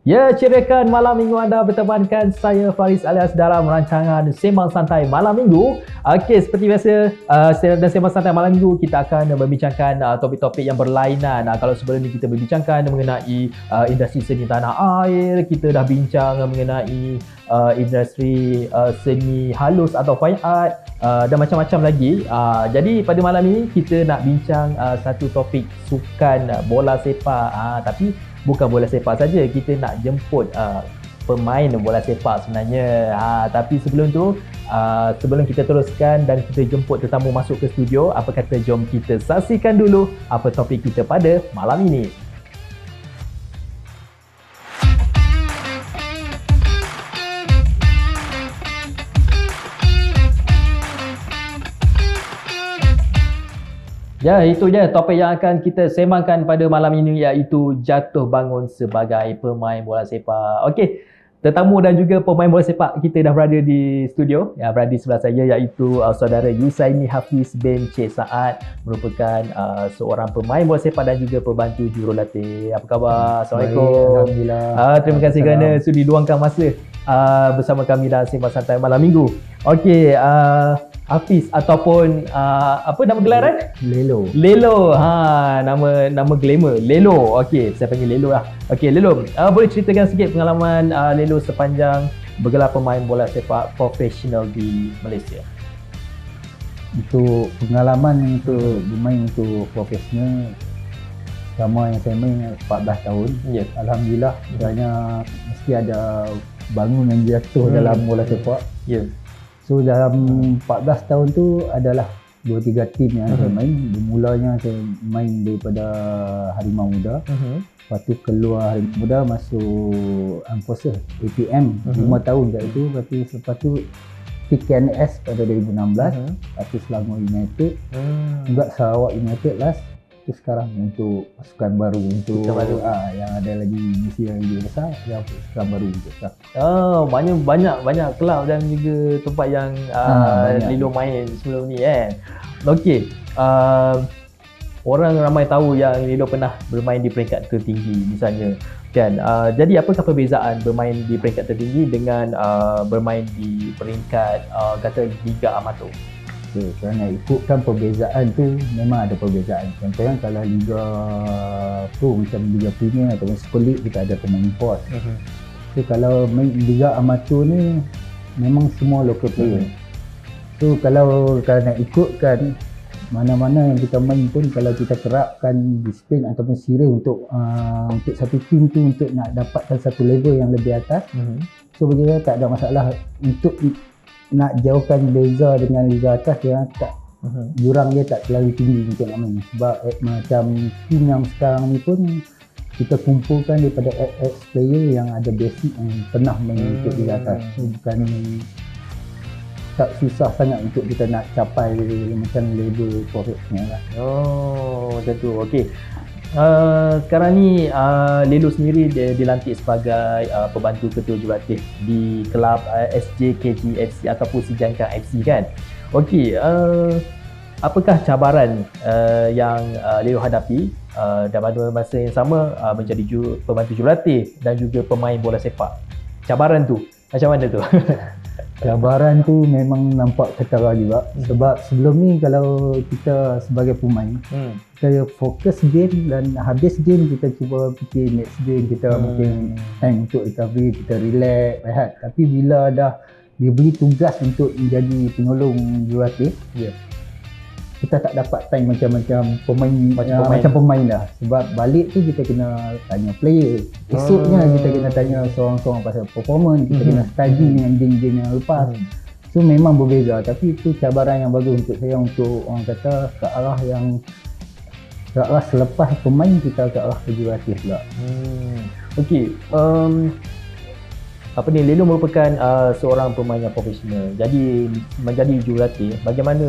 Ya, ceriakan malam minggu anda bertemankan saya Faris alias dalam rancangan Sembang Santai Malam Minggu. Okey, seperti biasa dan Sembang Santai Malam Minggu kita akan membincangkan topik-topik yang berlainan. Kalau sebelum ni kita berbincangkan mengenai industri seni tanah air, kita dah bincang mengenai industri seni halus atau fine art dan macam-macam lagi. Jadi pada malam ini kita nak bincang satu topik sukan bola sepak. Tapi bukan bola sepak saja, kita nak jemput pemain bola sepak sebenarnya. Tapi sebelum tu, sebelum kita teruskan dan kita jemput tetamu masuk ke studio, apa kata jom kita saksikan dulu apa topik kita pada malam ini. Ya, itu je topik yang akan kita sembangkan pada malam ini, iaitu jatuh bangun sebagai pemain bola sepak. Okey, tetamu dan juga pemain bola sepak kita dah berada di studio. Ya, berada di sebelah saya iaitu saudara Yusaini Hafiz bin Cik Saad, merupakan seorang pemain bola sepak dan juga pembantu jurulatih. Apa khabar? Assalamualaikum. Baik, Alhamdulillah. Terima kasih kerana sudi luangkan masa bersama kami dalam Sembang Santai Malam Minggu. Okey, Hafiz ataupun apa nama gelaran? Lelo. Lelo. Nama glamour. Lelo. Okey, saya panggil Lelo lah. Okey, Lelo. Boleh ceritakan sikit pengalaman Lelo sepanjang bergelar pemain bola sepak profesional di Malaysia? Untuk pengalaman untuk bermain untuk profesional, selama yang saya main 14 tahun. Ya. Alhamdulillah, kerana mesti ada bangun dan jatuh dalam bola sepak. Ya. So dalam 14 tahun tu adalah 2-3 tim yang saya main. Bermulanya saya main daripada Harimau Muda. Lepas tu keluar Harimau Muda masuk Armed Forces APM 5 tahun kat itu. Lepas tu PKNS pada 2016. Lepas tu Selangor United. Juga Sarawak United last. Tu sekarang untuk pasukan baru untuk yang ada lagi misi yang lebih besar, yang pasukan baru untuk sekarang. Banyak kelab dan juga tempat yang Lelo main sebelum ni kan. Okey, orang ramai tahu yang Lelo pernah bermain di peringkat tertinggi misalnya kan. Jadi apakah perbezaan bermain di peringkat tertinggi dengan bermain di peringkat kata Liga Amatur? Okay, kerana ikutkan perbezaan tu memang ada perbezaan. Contohnya kalau Liga Pro macam Liga Premier atau Super League, kita ada pemain import. So kalau main Liga Amatur ni memang semua local player. So kalau nak ikutkan mana-mana yang kita main pun, kalau kita terapkan disiplin ataupun sirih untuk satu tim tu untuk nak dapatkan satu level yang lebih atas, so bagi saya tak ada masalah. Untuk nak jauhkan beza dengan liga atas, dia tak jurang dia tak terlalu tinggi untuk nak main. Sebab macam tim yang sekarang ni pun kita kumpulkan daripada ex player yang ada basic yang pernah main untuk liga atas. So, bukan tak susah sangat untuk kita nak capai macam level profesional lah. Macam tu. Okey. Sekarang ni Lelo sendiri dilantik sebagai pembantu ketua jurulatih di kelab SJKG FC ataupun Sijangkang FC kan. Okey, apakah cabaran yang Lelo hadapi dan pada masa yang sama menjadi pembantu jurulatih dan juga pemain bola sepak? Cabaran tu macam mana tu? Cabaran tu memang nampak ketara juga. Sebab sebelum ni kalau kita sebagai pemain, kita fokus game dan habis game kita cuba fikir next game, kita mungkin time untuk recovery, kita relax, rehat. Tapi bila dah diberi tugas untuk menjadi penolong jurulatih, kita tak dapat time macam pemain dah. Sebab balik tu kita kena tanya player, esoknya kita kena tanya seorang-seorang pasal performance, kita kena study dengan game-game yang lepas. So memang berbeza, tapi itu cabaran yang bagus untuk saya, untuk orang kata ke arah selepas pemain kita ke arah jurulatih pula. Okey, Lelo merupakan seorang pemain yang profesional. Jadi menjadi jurulatih, bagaimana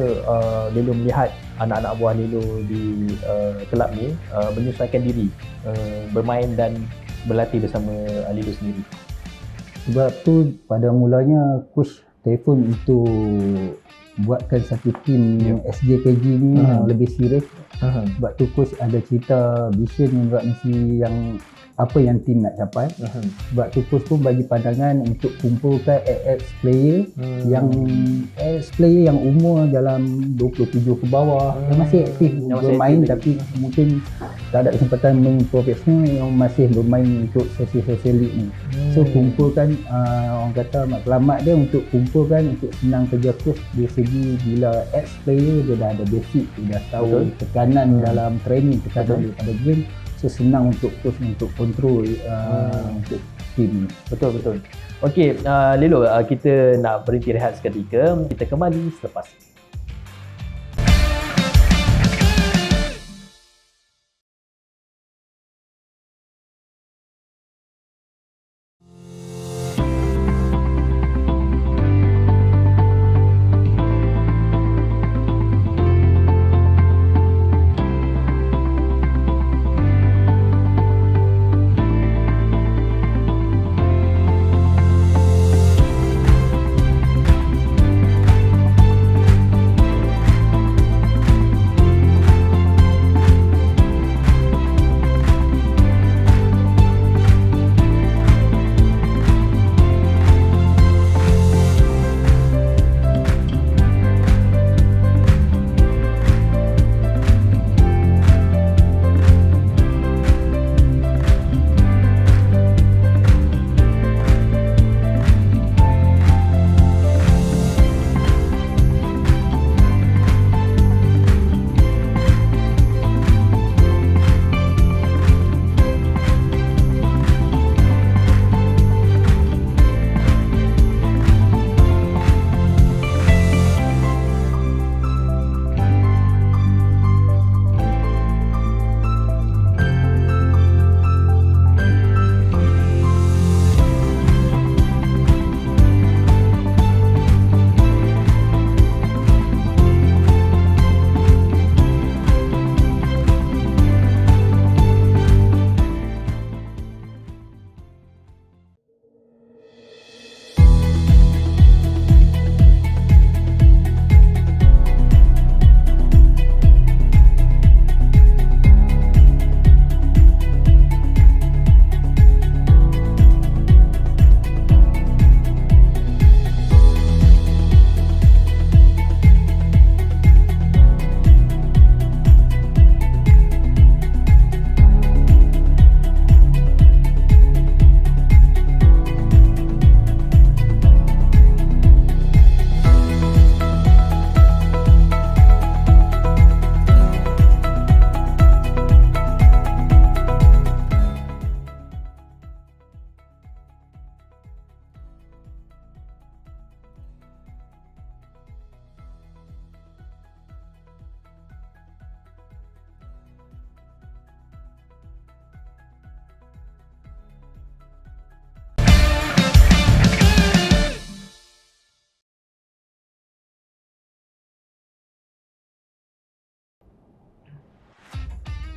Lelo melihat anak-anak buah Lelo di kelab ni menyesuaikan diri bermain dan berlatih bersama Lelo sendiri? Sebab tu pada mulanya coach telefon untuk buatkan satu tim SJKG ni yang lebih serius. Sebab tu coach ada cerita vision juga mesti yang apa yang tim nak capai. Sebab tu coach pun bagi pandangan untuk kumpulkan ex-player yang ex-player yang umur dalam 27 ke bawah yang masih aktif bermain tapi mungkin tak ada kesempatan main profesional, yang masih bermain untuk sesi-sesi league ni. So kumpulkan orang kata matlamat dia untuk kumpulkan untuk senang kerja coach dari segi bila ex-player dia dah ada basic, dia dah tahu tekanan dalam training, tekanan daripada game. So senang untuk coach untuk kontrol untuk tim. Betul. Okey, Lelo, kita nak berhenti rehat seketika. Kita kembali selepas ini.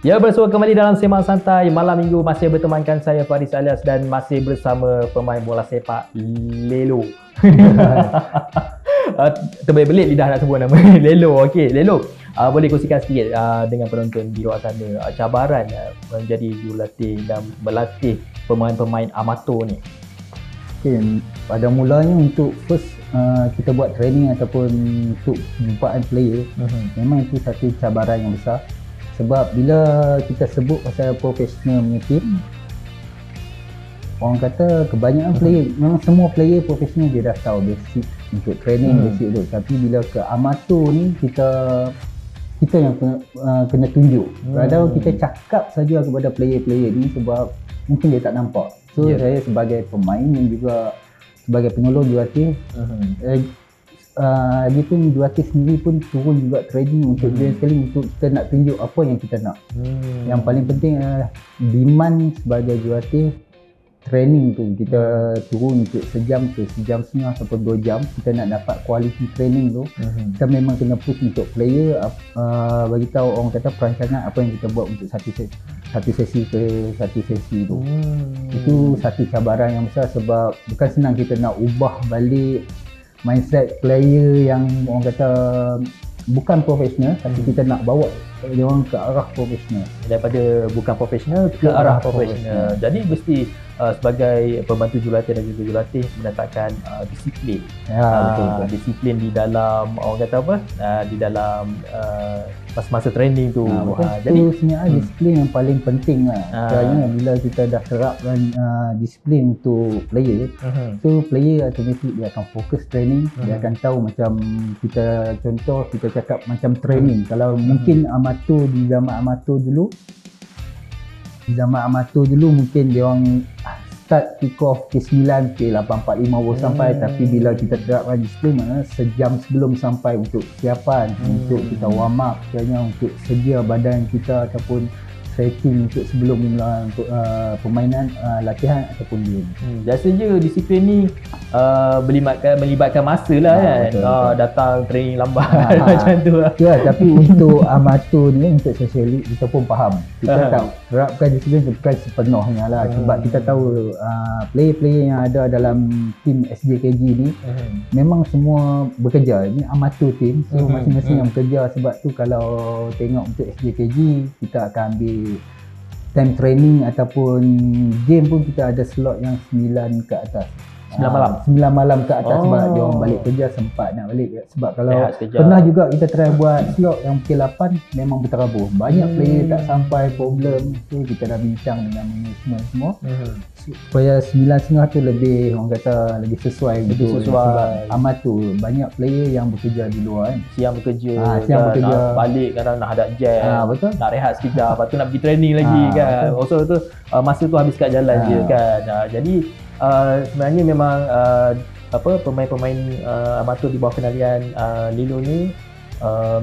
Ya, bersua kembali dalam Sembang Santai malam minggu, masih bertemankan saya Faris Alias dan masih bersama pemain bola sepak Lelo. Terbelit lidah nak sebut nama Lelo. Okey, Lelo, boleh kongsikan sikit dengan penonton di luar sana cabaran menjadi jurulatih dan berlatih pemain-pemain amatur ni. Okay, pada mulanya untuk first kita buat training ataupun untuk jumpaan player, memang itu satu cabaran yang besar. Sebab bila kita sebut pasal profesional punya team, orang kata kebanyakan player, memang semua player profesional dia dah tahu basic untuk training, basic tu. Tapi bila ke amatur ni, kita yang kena tunjuk. Kadang kita cakap saja kepada player-player ni sebab mungkin dia tak nampak. So saya sebagai pemain dan juga sebagai penolong jurulatih, dia pun jurulatih sendiri pun turun juga training untuk dia sekali untuk kita nak tunjuk apa yang kita nak. Yang paling penting adalah demand sebagai jurulatih training tu, kita turun untuk sejam ke sejam setengah sampai 2 jam, kita nak dapat quality training tu. Kita memang kena push untuk player, bagi tahu orang kata perancangan apa yang kita buat untuk satu sesi ke satu sesi tu. Itu satu cabaran yang besar sebab bukan senang kita nak ubah balik mindset player yang orang kata bukan profesional, tapi kita nak bawa dia orang ke arah profesional. Daripada bukan profesional ke arah profesional. Jadi mesti sebagai pembantu jurulatih dan juga jurulatih menetapkan disiplin. Betul. Disiplin di dalam orang kata apa? Di dalam masa-masa training tu. Jadi sebenarnya disiplin yang paling penting lah. Kerana bila kita dah terapkan disiplin untuk player, so player automatic dia akan fokus training, dia akan tahu macam kita contoh kita cakap macam training. Kalau mungkin amatur di zaman amatur dulu mungkin dia orang start kick off K9 K845 sampai, tapi bila kita terapkan disiplin maknanya sejam sebelum sampai untuk persiapan, untuk kita warm up, sebenarnya untuk sedia badan kita ataupun stretching untuk sebelum mula untuk permainan, latihan ataupun game. Biasanya disiplin ni melibatkan masa lah kan. Betul. Datang training lambat macam tu lah. Ya, tapi untuk amatur ni, untuk social league kita pun faham. Kita tak terapkan disiplin bukan sepenuhnya lah. Sebab kita tahu player-player yang ada dalam tim SJKG ni memang semua bekerja. Ini amatur team, so masing-masing yang bekerja. Sebab tu kalau tengok untuk SJKG, kita akan ambil time training ataupun game pun kita ada slot yang 9 ke atas. 9 malam? 9 malam ke atas sebab dia orang balik kerja sempat nak balik. Sebab kalau sekejap. pernah juga kita try buat slot yang pukul 8 memang berterabur. Banyak player tak sampai, problem tu kita dah bincang dengan management semua. Supaya 9.30 tu lebih orang kata lebih sesuai. Sebab amat tu banyak player yang bekerja di luar kan. Siang bekerja, siang bekerja. nak balik kadang nak hadap jam, betul. nak rehat sekejap, lepas tu nak pergi training lagi kan. Also tu masa tu habis kat jalan je kan. Jadi sebenarnya memang pemain-pemain amatur di bawah kendalian Lilo ni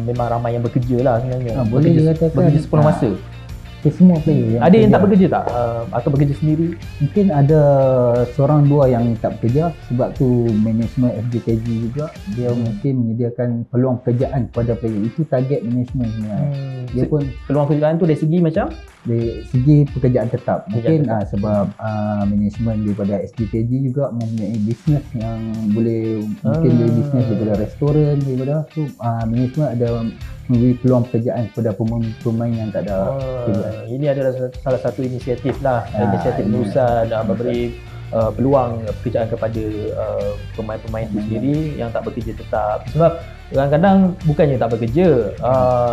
memang ramai yang bekerja lah sebenarnya. Boleh dikatakan bekerja sepenuh masa. Semua player yang ada yang tak bekerja tak? Atau bekerja sendiri? Mungkin ada seorang dua yang tak bekerja. Sebab tu manajemen FJKG juga dia mungkin menyediakan peluang pekerjaan kepada player. Itu target manajemen sebenarnya. Dia pun peluang pekerjaan tu dari segi macam? Dari segi pekerjaan tetap. Mungkin sebab manajemen daripada SJKG juga mempunyai bisnes yang boleh mungkin dari bisnes daripada restoran, daripada tu manajemen ada memberi peluang pekerjaan kepada pemain yang tak ada pekerjaan. Ini adalah salah satu inisiatif lah, inisiatif perusahaan memberi peluang pekerjaan kepada pemain-pemain itu sendiri yang tak bekerja tetap. Sebab kadang-kadang bukannya tak bekerja,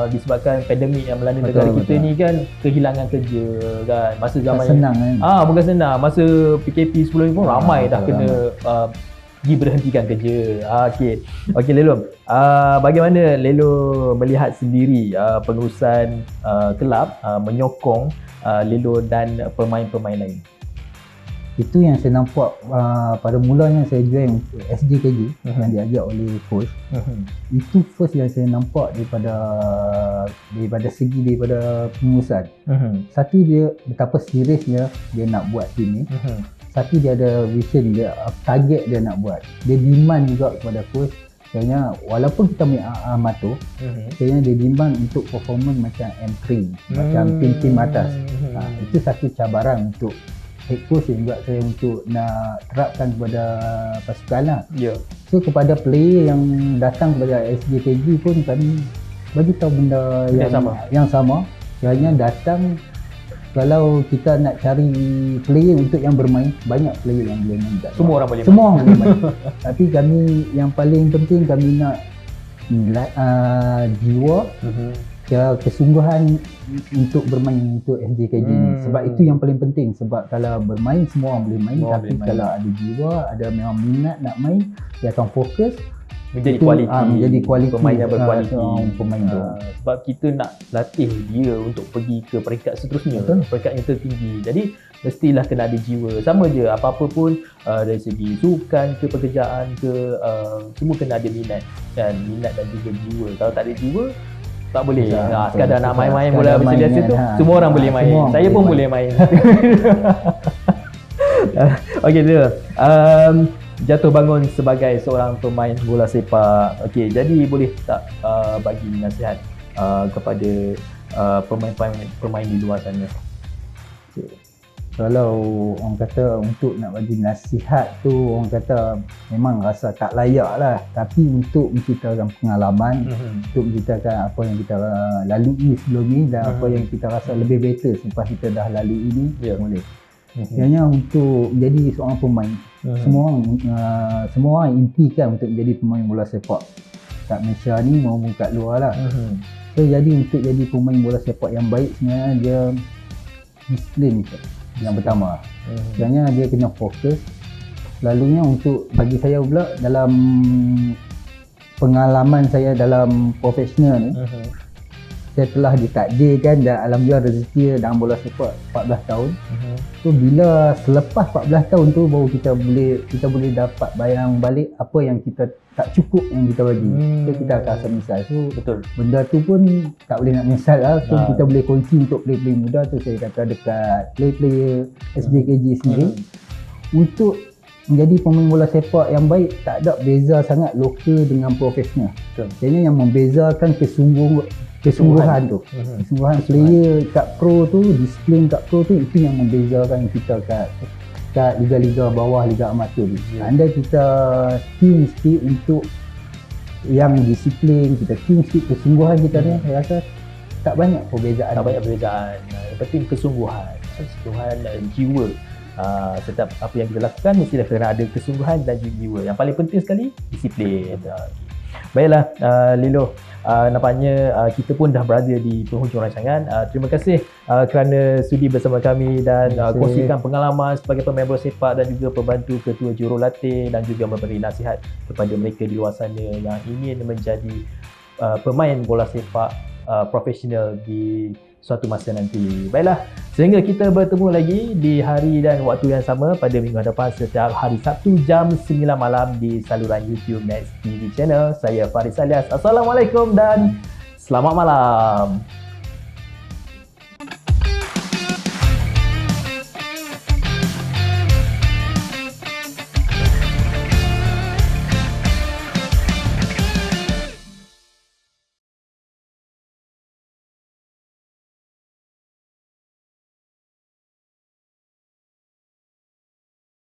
disebabkan pandemik yang melanda negara kita ni kan, kehilangan kerja kan. Masa zaman senang kan. Bukan senang. Masa PKP 10 ni pun ramai dah kena diberhentikan kerja. Okey Lelo. Bagaimana Lelo melihat sendiri pengurusan kelab menyokong Lelo dan pemain-pemain lain? Itu yang saya nampak pada mulanya saya join SJKG yang diajak oleh coach. Itu first yang saya nampak daripada segi daripada pengurusan. Satu, dia betapa seriusnya dia nak buat tim ni. Satu, dia ada vision, dia target dia nak buat. Dia demand juga kepada coach. Sebenarnya walaupun kita punya amatur, sebenarnya dia demand untuk performance macam M3, macam tim-tim atas. Itu satu cabaran untuk head coach dan juga saya untuk nak terapkan kepada pasukan lah. So kepada player yang datang kepada SJKG pun kami bagi tahu benda yang sama. Sebenarnya datang, kalau kita nak cari player untuk yang bermain, banyak player yang boleh main. Semua orang boleh main. Tapi kami yang paling penting kami nak jiwa, kesungguhan untuk bermain untuk SJKG ni. Sebab itu yang paling penting. Sebab kalau bermain semua orang boleh main, tapi kalau ada jiwa, ada memang minat nak main, dia akan fokus menjadi kualiti pemain yang berkualiti. Sebab kita nak latih dia untuk pergi ke peringkat seterusnya, peringkat yang tertinggi. Jadi mestilah kena ada jiwa. Sama je apa-apa pun, dari segi sukan ke pekerjaan ke, semua kena ada minat kan, minat dan juga jiwa. Kalau tak ada jiwa tak boleh. Sekadar nak main-main bola biasa tu, semua orang boleh main. Saya pun boleh main. Okey, jatuh bangun sebagai seorang pemain bola sepak. Okey, jadi boleh tak bagi nasihat kepada pemain di luar sana? Kalau orang kata untuk nak bagi nasihat tu, orang kata memang rasa tak layak lah, tapi untuk menceritakan pengalaman, untuk menceritakan apa yang kita lalui sebelum ni dan apa yang kita rasa lebih better selepas kita dah lalui ini, boleh. Sebenarnya untuk menjadi seorang pemain, semua orang impikan untuk menjadi pemain bola sepak kat Malaysia ni maupun kat luar lah. So jadi untuk jadi pemain bola sepak yang baik sebenarnya dia disiplin yang pertama. Sebenarnya dia kena fokus. Selalunya untuk bagi saya pula dalam pengalaman saya dalam profesional ni, saya telah ditakdirkan dan alhamdulillah rezeki dalam bola sepak 14 tahun. So bila selepas 14 tahun tu baru kita boleh dapat bayang balik apa yang kita tak cukup yang kita bagi. So kita akan rasa menyesal. So Betul. benda tu pun tak boleh nak menyesal lah. So kita boleh kunci untuk player-player muda tu, saya kata dekat player-player SJKJ sendiri, untuk menjadi pemain bola sepak yang baik tak ada beza sangat lokal dengan profesional. Jadi yang membezakan kesungguhan tu. Kesungguhan player kat pro tu, disiplin kat pro tu, itu yang membezakan kita kat liga-liga bawah, liga amatur tu. Andai kita keen sikit untuk yang disiplin, kita keen sikit kesungguhan kita ni, saya rasa tak banyak perbezaan. Tak banyak perbezaan. Yang penting kesungguhan dan jiwa. Setiap apa yang kita lakukan mestilah kena ada kesungguhan dan jiwa. Yang paling penting sekali disiplin. Baiklah Lilo, nampaknya kita pun dah berada di penghujung rancangan. Terima kasih kerana sudi bersama kami dan kongsikan pengalaman sebagai pemain bola sepak dan juga pembantu ketua jurulatih dan juga memberi nasihat kepada mereka di luar sana yang ingin menjadi pemain bola sepak profesional di suatu masa nanti. Baiklah, sehingga kita bertemu lagi di hari dan waktu yang sama pada minggu hadapan setiap hari Sabtu jam 9 malam di saluran YouTube Next TV Channel. Saya Faris Alias. Assalamualaikum dan selamat malam.